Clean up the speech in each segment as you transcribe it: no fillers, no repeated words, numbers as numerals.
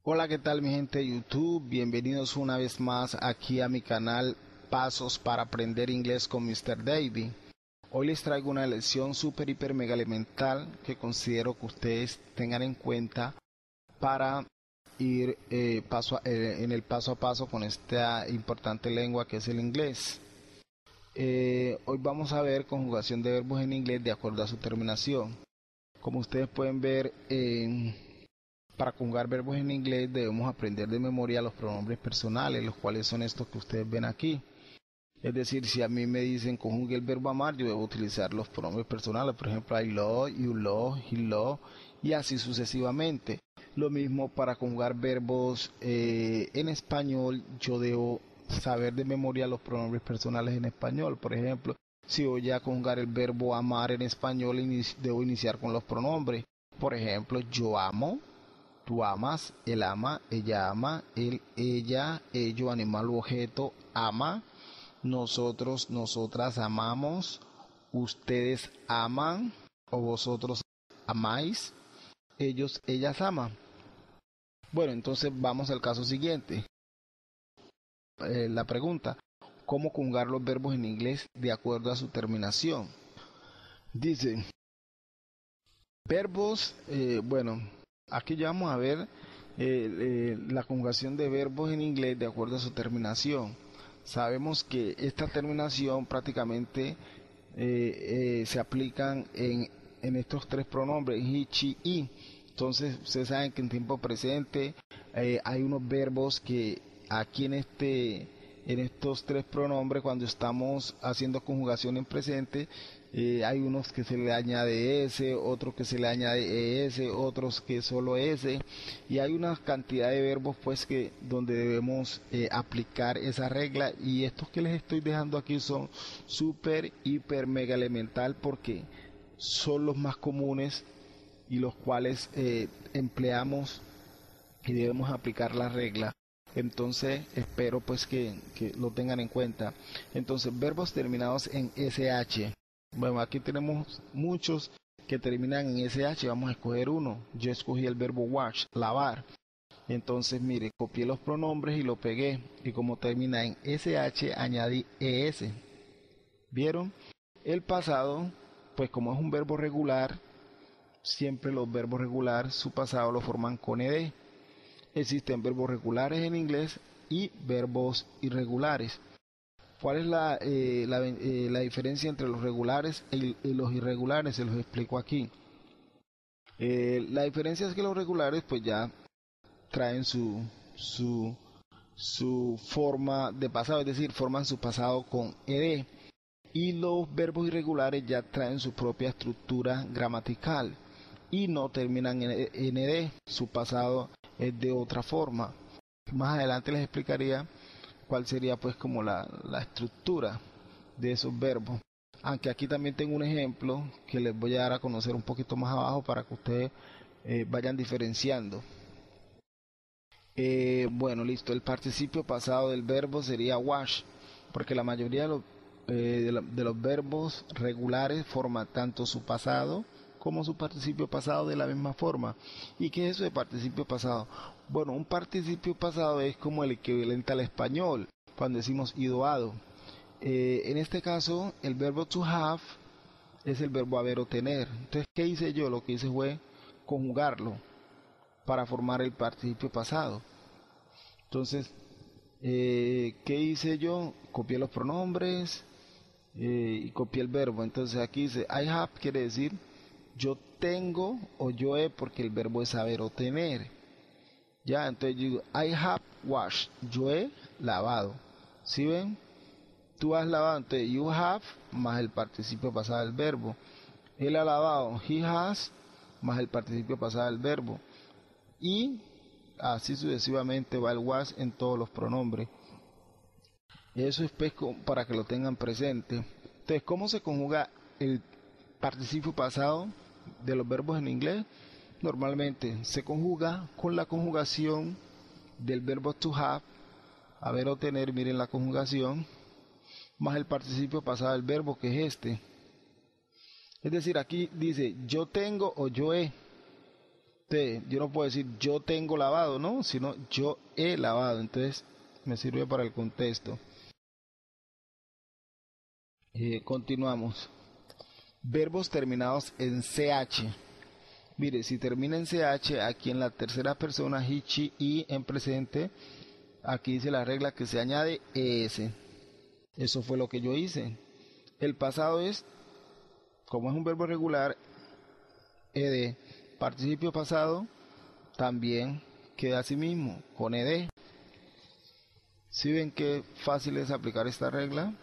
Hola, ¿qué tal mi gente de YouTube? Bienvenidos una vez más aquí a mi canal Pasos para aprender inglés con Mr. David. Hoy les traigo una lección súper, hiper, mega elemental que considero que ustedes tengan en cuenta para ir en el paso a paso con esta importante lengua que es el inglés. Hoy vamos a ver conjugación de verbos en inglés de acuerdo a su terminación. Como ustedes pueden ver, para conjugar verbos en inglés debemos aprender de memoria los pronombres personales, los cuales son estos que ustedes ven aquí. Es decir, si a mí me dicen conjugue el verbo amar, yo debo utilizar los pronombres personales, por ejemplo, I love, you love, he love, y así sucesivamente. Lo mismo para conjugar verbos en español, yo debo saber de memoria los pronombres personales en español. Por ejemplo, si voy a conjugar el verbo amar en español, debo iniciar con los pronombres. Por ejemplo, yo amo, tú amas, él ama, ella ama, él, ella, ello, animal u objeto, ama. Nosotros, nosotras amamos, ustedes aman o vosotros amáis, ellos, ellas aman. Bueno, entonces vamos al caso siguiente. La pregunta, ¿cómo conjugar los verbos en inglés de acuerdo a su terminación? Dice, verbos, aquí ya vamos a ver la conjugación de verbos en inglés de acuerdo a su terminación. Sabemos que esta terminación prácticamente se aplican en estos tres pronombres, he, she, y. Entonces, ustedes saben que en tiempo presente hay unos verbos que aquí en estos tres pronombres, cuando estamos haciendo conjugación en presente, hay unos que se le añade s, otros que se le añade es, otros que solo s, y hay una cantidad de verbos pues que donde debemos aplicar esa regla, y estos que les estoy dejando aquí son súper, hiper, mega elemental porque son los más comunes y los cuales empleamos y debemos aplicar la regla. Entonces espero pues que lo tengan en cuenta. Entonces, verbos terminados en sh. Bueno, aquí tenemos muchos que terminan en sh. Vamos a escoger uno. Yo escogí el verbo wash, lavar. Entonces, mire, copié los pronombres y lo pegué. Y como termina en sh, añadí es. ¿Vieron? El pasado, pues como es un verbo regular, siempre los verbos regulares, su pasado lo forman con ed. Existen verbos regulares en inglés y verbos irregulares. ¿Cuál es la diferencia entre los regulares y los irregulares? Se los explico aquí. La diferencia es que los regulares pues ya traen su forma de pasado, es decir, forman su pasado con ed. Y los verbos irregulares ya traen su propia estructura gramatical y no terminan en ed, su pasado es de otra forma. Más adelante les explicaría cuál sería pues como la estructura de esos verbos. Aunque aquí también tengo un ejemplo que les voy a dar a conocer un poquito más abajo para que ustedes vayan diferenciando. Bueno, listo. El participio pasado del verbo sería wash, porque la mayoría de los verbos regulares forman tanto su pasado como su participio pasado de la misma forma. ¿Y qué es eso de participio pasado? Bueno, un participio pasado es como el equivalente al español, cuando decimos ido, hado. En este caso, el verbo to have es el verbo haber o tener. Entonces, ¿qué hice yo? Lo que hice fue conjugarlo para formar el participio pasado. Entonces, ¿qué hice yo? Copié los pronombres y copié el verbo. Entonces aquí dice I have, quiere decir yo tengo o yo he, porque el verbo es saber o tener. Ya, entonces yo digo I have washed, yo he lavado. ¿Sí ven? Tú has lavado, entonces you have más el participio pasado del verbo. Él ha lavado, he has más el participio pasado del verbo. Y así sucesivamente va el was en todos los pronombres. Eso es pues para que lo tengan presente. Entonces, ¿cómo se conjuga el participio pasado de los verbos en inglés? Normalmente se conjuga con la conjugación del verbo to have, haber o tener, miren la conjugación, más el participio pasado del verbo, que es este. Es decir, aquí dice yo tengo o yo he. Yo no puedo decir yo tengo lavado, ¿no? Sino yo he lavado. Entonces me sirve para el contexto. Continuamos. Verbos terminados en CH. Mire, si termina en CH, aquí en la tercera persona, he, she, y en presente, aquí dice la regla que se añade ES. Eso fue lo que yo hice. El pasado es, como es un verbo regular, ED. Participio pasado también queda así mismo, con ED. ¿Sí ven qué fácil es aplicar esta regla?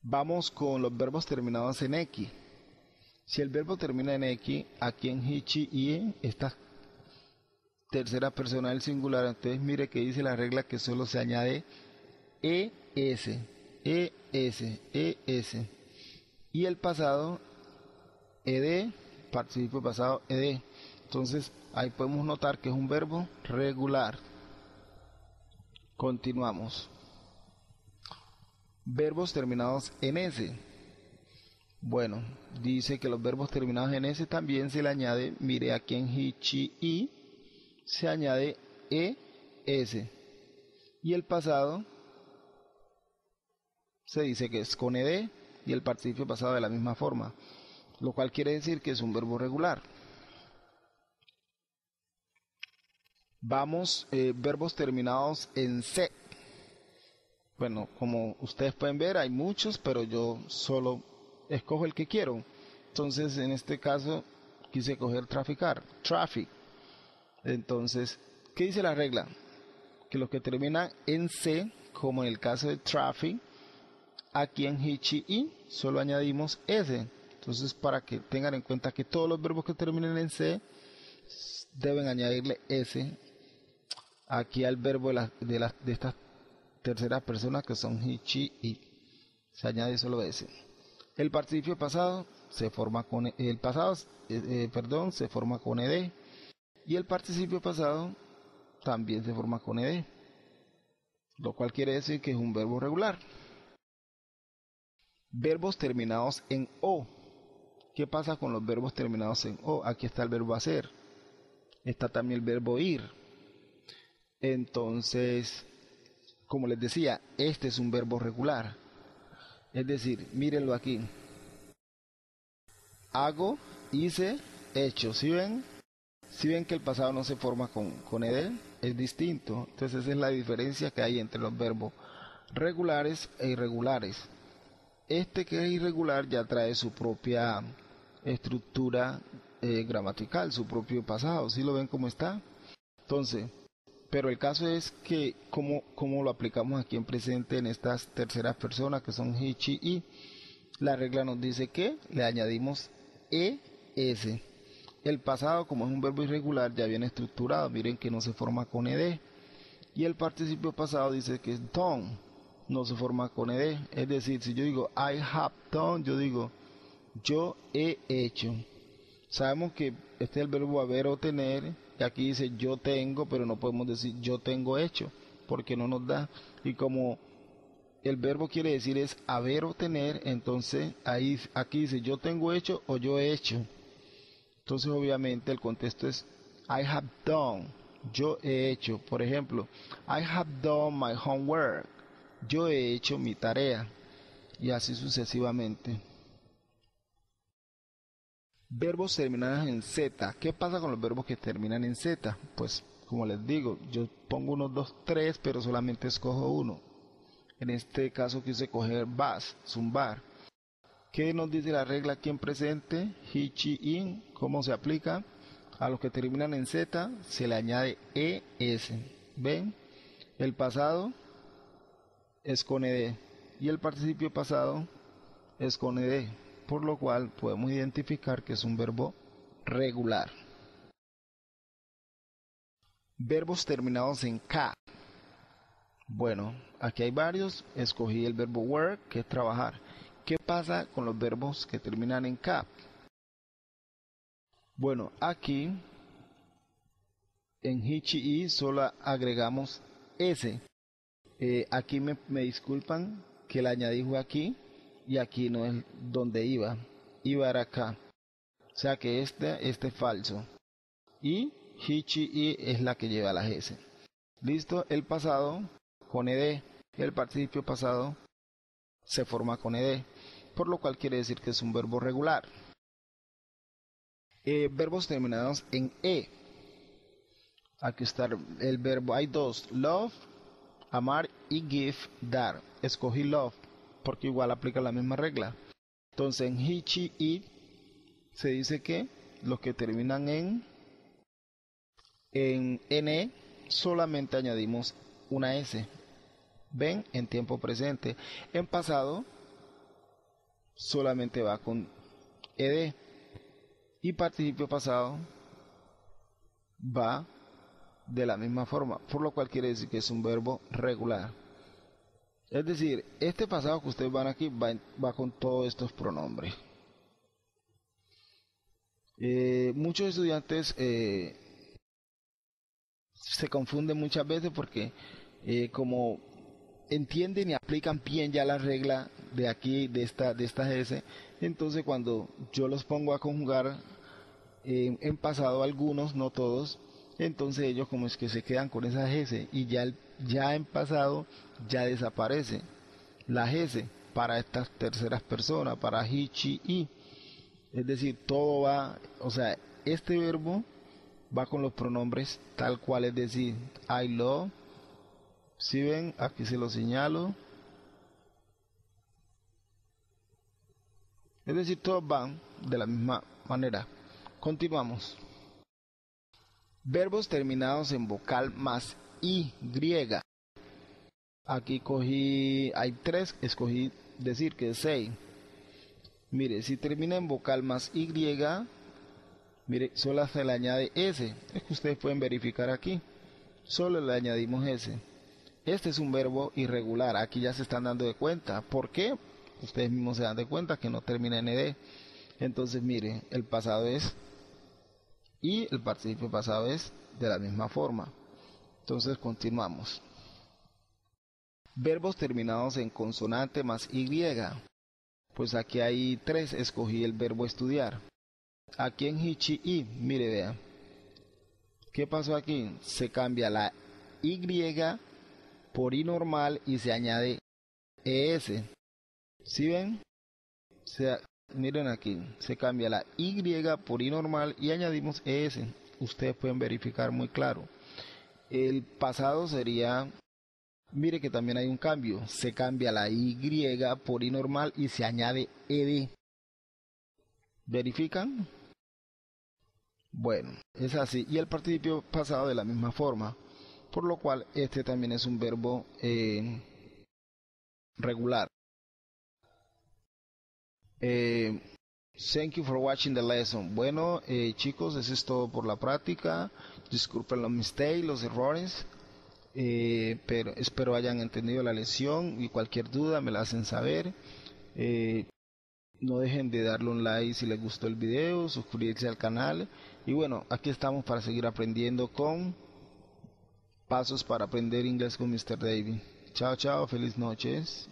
Vamos con los verbos terminados en X. Si el verbo termina en X, aquí en he, she, y esta tercera persona del singular, entonces mire que dice la regla que solo se añade ES, ES, ES. Y el pasado, ED, participio pasado, ED. Entonces ahí podemos notar que es un verbo regular. Continuamos. Verbos terminados en S. Bueno, dice que los verbos terminados en S también se le añade, mire aquí en he, she, y se añade ES. Y el pasado se dice que es con ED y el participio pasado de la misma forma, lo cual quiere decir que es un verbo regular. Vamos, verbos terminados en C. Bueno, como ustedes pueden ver, hay muchos, pero yo solo escojo el que quiero. Entonces, en este caso, quise coger traficar, traffic. Entonces, ¿qué dice la regla? Que los que terminan en C, como en el caso de traffic, aquí en he, she, y solo añadimos S. Entonces, para que tengan en cuenta que todos los verbos que terminen en C deben añadirle S aquí al verbo de estas terceras personas que son he, she, y se añade solo S. El participio pasado se forma con el pasado, se forma con ed, y el participio pasado también se forma con ed, lo cual quiere decir que es un verbo regular. Verbos terminados en O. ¿Qué pasa con los verbos terminados en O? Aquí está el verbo hacer, está también el verbo ir. Entonces, como les decía, este es un verbo regular. Es decir, mírenlo aquí. Hago, hice, hecho. ¿Sí ven? ¿Sí ven que el pasado no se forma con ed? Es distinto. Entonces esa es la diferencia que hay entre los verbos regulares e irregulares. Este que es irregular ya trae su propia estructura gramatical, su propio pasado. ¿Sí lo ven cómo está? Entonces, pero el caso es que cómo lo aplicamos aquí en presente en estas terceras personas que son he, she, y. La regla nos dice que le añadimos ES. El pasado, como es un verbo irregular, ya viene estructurado. Miren que no se forma con ed. Y el participio pasado dice que es done. No se forma con ed. Es decir, si yo digo I have done, yo digo yo he hecho. Sabemos que este es el verbo haber o tener. Y aquí dice yo tengo, pero no podemos decir yo tengo hecho, porque no nos da. Y como el verbo quiere decir es haber o tener, entonces aquí dice yo tengo hecho o yo he hecho. Entonces obviamente el contexto es I have done, yo he hecho. Por ejemplo, I have done my homework, yo he hecho mi tarea, y así sucesivamente. Verbos terminados en Z. ¿Qué pasa con los verbos que terminan en Z? Pues como les digo, yo pongo 1, 2, 3, pero solamente escojo uno. En este caso quise coger vas, zumbar. ¿Qué nos dice la regla aquí en presente? He, she, in. ¿Cómo se aplica? A los que terminan en Z se le añade ES. ¿Ven? El pasado es con ed y el participio pasado es con ed, por lo cual podemos identificar que es un verbo regular. Verbos terminados en K. Bueno, aquí hay varios. Escogí el verbo work, que es trabajar. ¿Qué pasa con los verbos que terminan en K? Bueno, aquí en he, she, y solo agregamos S. Aquí me disculpan que la añadí fue aquí y aquí no es donde iba. Iba era acá. O sea que este es falso. y he, she, it es la que lleva la S. Listo, el pasado con ed, el participio pasado se forma con ed, por lo cual quiere decir que es un verbo regular. Verbos terminados en e. Aquí está el verbo, hay dos, love, amar, y give, dar. Escogí love porque igual aplica la misma regla. Entonces en he, she, it se dice que los que terminan en ne solamente añadimos una s. Ven, en tiempo presente. En pasado solamente va con ed, y participio pasado va de la misma forma, por lo cual quiere decir que es un verbo regular. Es decir, este pasado que ustedes van aquí va con todos estos pronombres. Muchos estudiantes se confunden muchas veces porque como entienden y aplican bien ya la regla de aquí, de esta S, entonces cuando yo los pongo a conjugar en pasado, algunos, no todos, entonces ellos como es que se quedan con esa S y ya en pasado ya desaparece la S para estas terceras personas, para he, she, it. Es decir, todo va, o sea, este verbo va con los pronombres tal cual, es decir, I love. Si ven, aquí se lo señalo. Es decir, todos van de la misma manera. Continuamos. Verbos terminados en vocal más y. Aquí cogí, hay tres, escogí decir que es say. Mire, si termina en vocal más y, mire, solo se le añade s. Es que ustedes pueden verificar aquí. Solo le añadimos s. Este es un verbo irregular. Aquí ya se están dando de cuenta. ¿Por qué? Ustedes mismos se dan de cuenta que no termina en ed. Entonces, mire, el pasado es y el participio pasado es de la misma forma. Entonces, continuamos. Verbos terminados en consonante más y. Pues aquí hay tres. Escogí el verbo estudiar. Aquí en he, she, it, mire, vea. ¿Qué pasó aquí? Se cambia la y por i normal y se añade es. ¿Sí ven? Miren aquí, se cambia la y por i normal y añadimos es. Ustedes pueden verificar muy claro. El pasado sería, mire que también hay un cambio, se cambia la y por i normal y se añade ed. ¿Verifican? Bueno, es así. Y el participio pasado de la misma forma, por lo cual este también es un verbo regular. Thank you for watching the lesson. Bueno, chicos, eso es todo por la práctica. Disculpen los mistakes, los errores, pero espero hayan entendido la lección y cualquier duda me la hacen saber. No dejen de darle un like si les gustó el video, suscribirse al canal y bueno, aquí estamos para seguir aprendiendo con pasos para aprender inglés con Mr. David. Chao, chao, feliz noches.